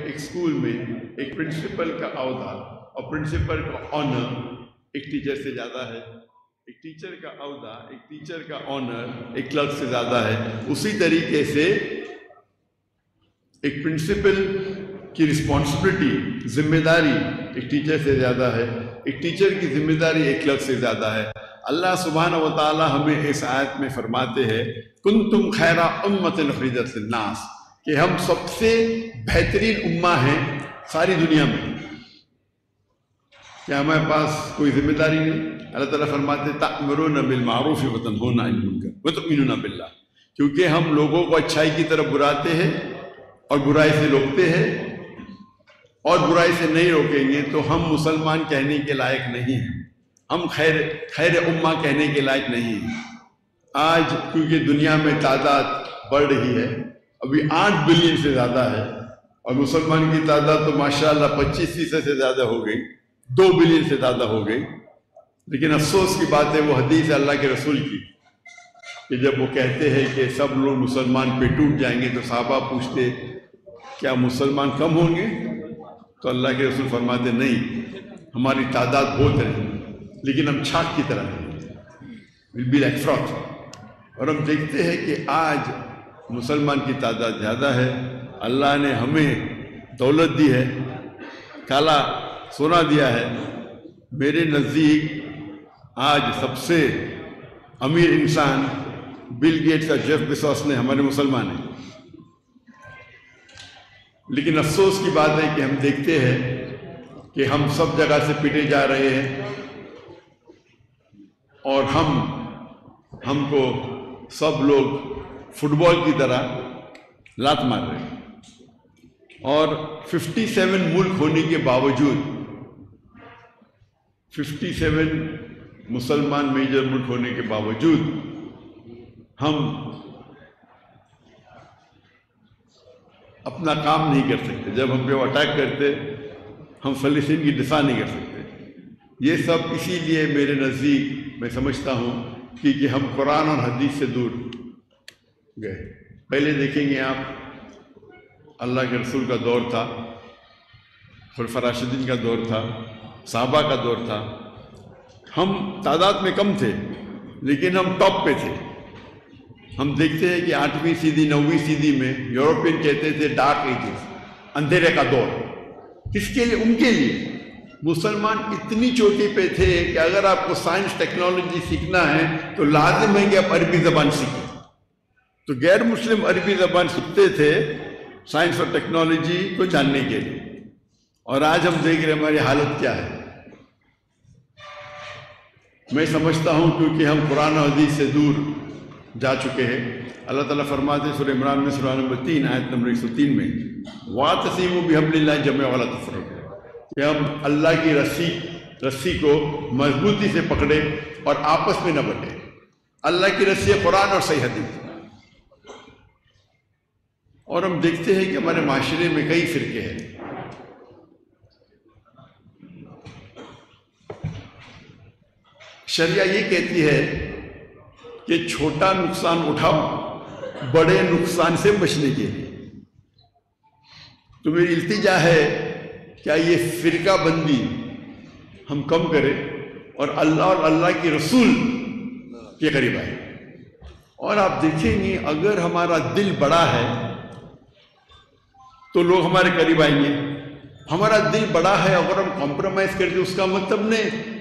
ایک اسکول میں ایک پرنسپل کا عہدہ اور پرنسپل کا آنر ایک ٹیچر سے زیادہ ہے، ایک ٹیچر کا عہدہ، ایک ٹیچر کا آنر ایک کلرک سے زیادہ ہے، اسی طریقے سے ایک پرنسپل کی رسپانسبلٹی، ذمہ داری ایک ٹیچر سے زیادہ ہے، ایک ٹیچر کی ذمہ داری ایک کلرک سے زیادہ ہے۔ اللہ سبحانہ و تعالی ہمیں اس آیت میں فرماتے ہیں کنتم خیر امۃ اخرجت للناس، کہ ہم سب سے بہترین امہ ہیں ساری دنیا میں۔ کیا ہمارے پاس کوئی ذمہ داری نہیں؟ اللہ تعالیٰ فرماتے تأمرون بالمعروف وتنہون عن المنکر وتؤمنون باللہ، کیونکہ ہم لوگوں کو اچھائی کی طرف بلاتے ہیں اور برائی سے روکتے ہیں، اور برائی سے نہیں روکیں گے تو ہم مسلمان کہنے کے لائق نہیں ہیں، ہم خیر امہ کہنے کے لائق نہیں ہیں۔ آج کیونکہ دنیا میں تعداد بڑھ رہی ہے، ابھی 8 بلین سے زیادہ ہے، اور مسلمان کی تعداد تو ماشاءاللہ 25% سے زیادہ ہو گئی، 2 بلین سے زیادہ ہو گئی۔ لیکن افسوس کی بات ہے، وہ حدیث ہے اللہ کے رسول کی کہ جب وہ کہتے ہیں کہ سب لوگ مسلمان پہ ٹوٹ جائیں گے تو صحابہ پوچھتے کیا مسلمان کم ہوں گے؟ تو اللہ کے رسول فرماتے نہیں، ہماری تعداد بہت ہے لیکن ہم چھاک کی طرح ہیں، will be like froth۔ اور ہم دیکھتے ہیں کہ آج مسلمان کی تعداد زیادہ ہے، اللہ نے ہمیں دولت دی ہے، کالا سونا دیا ہے۔ میرے نزدیک آج سب سے امیر انسان بل گیٹس اور جیف بیزوس نے ہمارے مسلمان ہیں، لیکن افسوس کی بات ہے کہ ہم دیکھتے ہیں کہ ہم سب جگہ سے پیٹے جا رہے ہیں، اور ہم کو سب لوگ فٹ بال کی طرح لات مار رہے ہیں، اور 57 ملک ہونے کے باوجود، 57 مسلمان میجر ملک ہونے کے باوجود ہم اپنا کام نہیں کر سکتے۔ جب ہم پہ وہ اٹیک کرتے ہم فلسطین کی دفاع نہیں کر سکتے۔ یہ سب اسی لیے میرے نزدیک میں سمجھتا ہوں کہ ہم قرآن اور حدیث سے دور گئے۔ پہلے دیکھیں گے آپ، اللہ کے رسول کا دور تھا، خلفاء راشدین کا دور تھا، صحابہ کا دور تھا، ہم تعداد میں کم تھے لیکن ہم ٹاپ پہ تھے۔ ہم دیکھتے ہیں کہ 8ویں صدی 9ویں صدی میں یورپین کہتے تھے ڈارک ایجز، اندھیرے کا دور۔ کس کے لیے؟ ان کے لیے۔ مسلمان اتنی چوٹی پہ تھے کہ اگر آپ کو سائنس ٹیکنالوجی سیکھنا ہے تو لازم ہے کہ آپ عربی زبان سیکھیں، تو غیر مسلم عربی زبان سیکھتے تھے سائنس اور ٹیکنالوجی کو جاننے کے لیے۔ اور آج ہم دیکھ رہے ہیں ہماری حالت کیا ہے۔ میں سمجھتا ہوں کیونکہ ہم قرآن و حدیث سے دور جا چکے ہیں۔ اللہ تعالیٰ فرماتے ہیں سورہ عمران میں سورہ نمبر 3 آیت نمبر 103 میں وَاعْتَصِمُوا بِحَبْلِ اللَّهِ جَمِيعًا وَلَا تَفَرَّقُوا، کہ ہم اللہ کی رسی کو مضبوطی سے پکڑے اور آپس میں نہ بٹے۔ اللہ کی رسی ہے قرآن اور صحیح حدیث۔ اور ہم دیکھتے ہیں کہ ہمارے معاشرے میں کئی فرقے ہیں۔ شریعہ یہ کہتی ہے کہ چھوٹا نقصان اٹھاؤ بڑے نقصان سے بچنے کے لیے۔ تو میری التجا ہے کیا یہ فرقہ بندی ہم کم کریں اور اللہ کے رسول کے قریب آئے۔ اور آپ دیکھیں گے اگر ہمارا دل بڑا ہے تو لوگ ہمارے قریب آئیں گے۔ ہمارا دل بڑا ہے اگر ہم کمپرومائز کرتے اس کا مطلب نہیں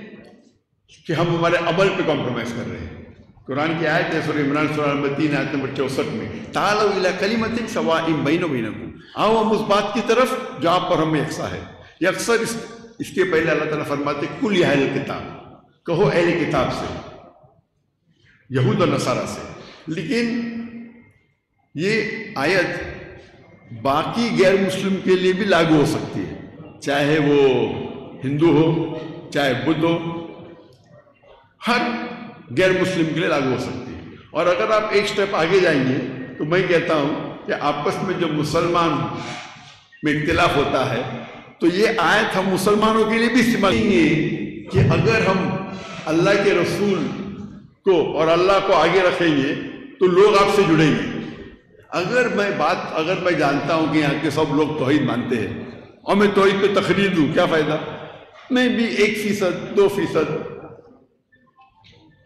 کہ ہم ہمارے عمل پہ کمپرومائز کر رہے ہیں۔ قرآن کی آیت ہے سورہ عمران سورہ نمبر 3 آیت نمبر 64 میں تعالوا الی کلمۃ سواء بیننا وبینکم، آؤ ہم اس بات کی طرف جہاں پر ہمیں یکساں ہے۔ یہ اکثر اس کے پہلے اللہ تعالیٰ فرماتے قل یا اہل الکتاب، کہو اہل کتاب سے، یہود اور نصارہ سے۔ لیکن یہ آیت باقی غیر مسلم کے لیے بھی لاگو ہو سکتی ہے، چاہے وہ ہندو ہو چاہے بدھ ہو، ہر غیر مسلم کے لیے لاگو ہو سکتی ہے۔ اور اگر آپ ایک سٹیپ آگے جائیں گے تو میں کہتا ہوں کہ آپس میں جب مسلمان میں اختلاف ہوتا ہے تو یہ آیت ہم مسلمانوں کے لیے بھی استعمال کریں گے کہ اگر ہم اللہ کے رسول کو اور اللہ کو آگے رکھیں گے تو لوگ آپ سے جڑیں گے۔ اگر میں جانتا ہوں کہ یہاں کے سب لوگ توحید مانتے ہیں اور میں توحید پہ تقریر دوں، کیا فائدہ؟ میں بھی 1%، 2%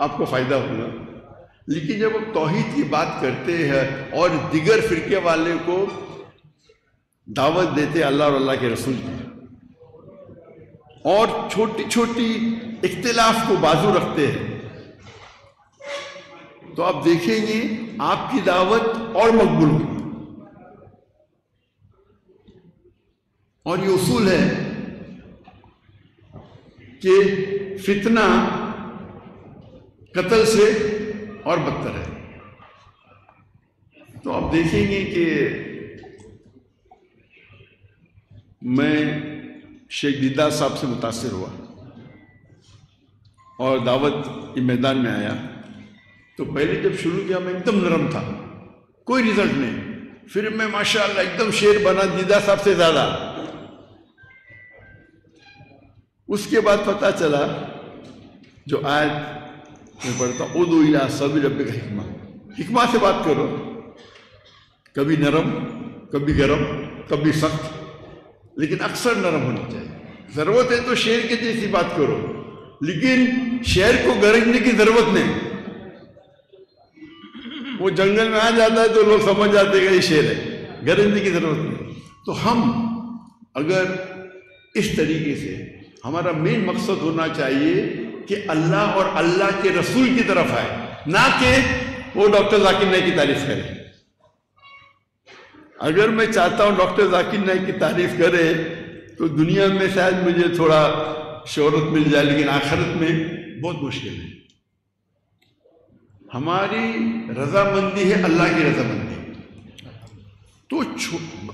آپ کو فائدہ ہوگا. لیکن جب ہم توحید کی بات کرتے ہیں اور دیگر فرقے والے کو دعوت دیتے اللہ اور اللہ کے رسول کی، اور چھوٹی چھوٹی اختلاف کو بازو رکھتے ہیں، تو آپ دیکھیں گے آپ کی دعوت اور مقبول ہوگی. اور یہ اصول ہے کہ فتنہ قتل سے اور بدتر ہے. تو آپ دیکھیں گے کہ میں شیخ دیدار صاحب سے متاثر ہوا اور دعوت کے میدان میں آیا تو پہلے جب شروع کیا میں ایک دم نرم تھا، کوئی رزلٹ نہیں. پھر میں ماشاءاللہ ایک دم شیر بنا دیدار صاحب سے زیادہ. اس کے بعد پتہ چلا جو آیت میں پڑھتا ہوں، ادعو الی سبیل ربک حکمہ، حکمہ سے بات کرو، کبھی نرم، کبھی گرم، کبھی سخت، لیکن اکثر نرم ہونی چاہیے. ضرورت ہے تو شیر کے جیسی بات کرو، لیکن شیر کو گرجنے کی ضرورت نہیں. وہ جنگل میں آ جاتا ہے تو لوگ سمجھ جاتے ہیں کہ یہ شیر ہے، گرجنے کی ضرورت نہیں. تو ہم اگر اس طریقے سے، ہمارا مین مقصد ہونا چاہیے کہ اللہ اور اللہ کے رسول کی طرف آئے، نہ کہ وہ ڈاکٹر ذاکر نائک کی تعریف کرے. اگر میں چاہتا ہوں ڈاکٹر ذاکر نائک کی تعریف کرے تو دنیا میں شاید مجھے تھوڑا شہرت مل جائے، لیکن آخرت میں بہت مشکل ہے. ہماری رضامندی ہے اللہ کی رضامندی. تو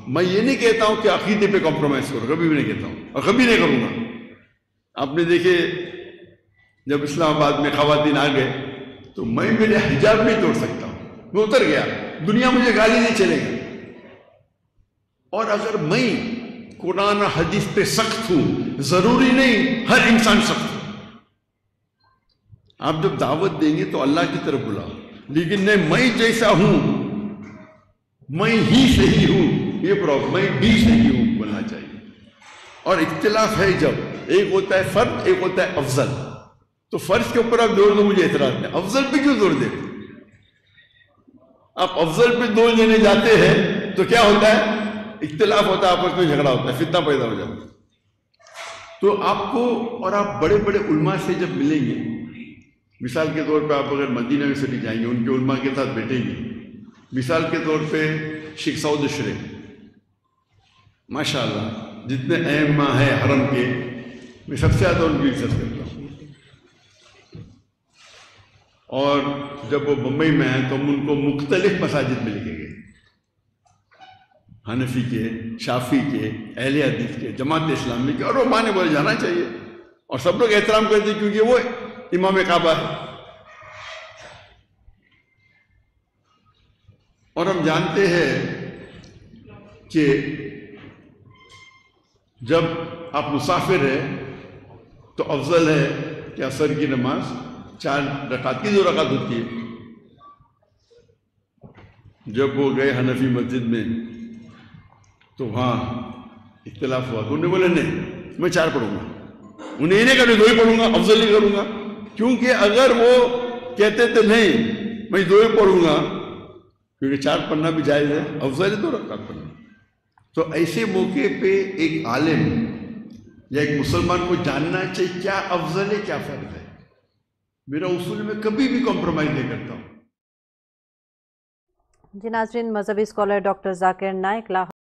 میں یہ نہیں کہتا ہوں کہ عقیدے پہ کمپرومائز کرو، کبھی بھی نہیں کہتا ہوں اور کبھی نہیں کروں گا. آپ نے دیکھے جب اسلام آباد میں خواتین آ گئے تو میں میرے حجاب نہیں توڑ سکتا ہوں، میں اتر گیا، دنیا مجھے گالی نہیں چلے گی. اور اگر میں قرآن حدیث پہ سخت ہوں، ضروری نہیں ہر انسان سخت ہو. آپ جب دعوت دیں گے تو اللہ کی طرف بلاؤ، لیکن نہیں میں جیسا ہوں، میں ہی صحیح ہوں، یہ پرابلم، میں بھی صحیح ہوں بولنا چاہیے. اور اختلاف ہے جب ایک ہوتا ہے فرد، ایک ہوتا ہے افضل. تو فرض کے اوپر آپ زور دو، مجھے اعتراض نہیں. افضل پہ کیوں زور دے؟ آپ افضل پہ زور دینے جاتے ہیں تو کیا ہوتا ہے؟ اختلاف ہوتا ہے، آپس میں جھگڑا ہوتا ہے، فتنہ پیدا ہو جاتا ہے. تو آپ کو، اور آپ بڑے بڑے علماء سے جب ملیں گے، مثال کے طور پہ آپ اگر مدینہ میں سے جائیں گے، ان کے علماء کے ساتھ بیٹھیں گے. مثال کے طور پہ شیخ سعود اشرف، ماشاءاللہ جتنے ائمہ ہیں حرم کے، میں سب سے زیادہ ان کی عزت کرتا ہوں. اور جب وہ بمبئی میں آئے تو ہم ان کو مختلف مساجد میں لے کے گئے، حنفی کے، شافی کے، اہل حدیث کے، جماعت اسلامی کے، اور وہ مانے بولے جانا چاہیے. اور سب لوگ احترام کرتے ہیں کیونکہ وہ امام کعبہ ہے. اور ہم جانتے ہیں کہ جب آپ مسافر ہیں تو افضل ہے کہ عصر کی نماز 4 رکعت کی 2 رکعت ہوتی ہے. جب وہ گئے حنفی مسجد میں تو وہاں اختلاف ہوا تو انہوں نے بولے نہیں میں 4 پڑھوں گا. انہیں نہیں کہا 2 ہی پڑھوں گا، افضل ہی کروں گا. کیونکہ اگر وہ کہتے تھے نہیں میں 2 ہی پڑھوں گا، کیونکہ 4 پڑھنا بھی جائز ہے، افضل ہے 2 رکعت پڑھنا. تو ایسے موقع پہ ایک عالم یا ایک مسلمان کو جاننا چاہیے کیا افضل ہے، کیا فرض ہے. میرا اصول میں کبھی بھی کمپرومائز نہیں کرتا ہوں. جی ناظرین، مذہبی اسکالر ڈاکٹر ذاکر نائک لاہور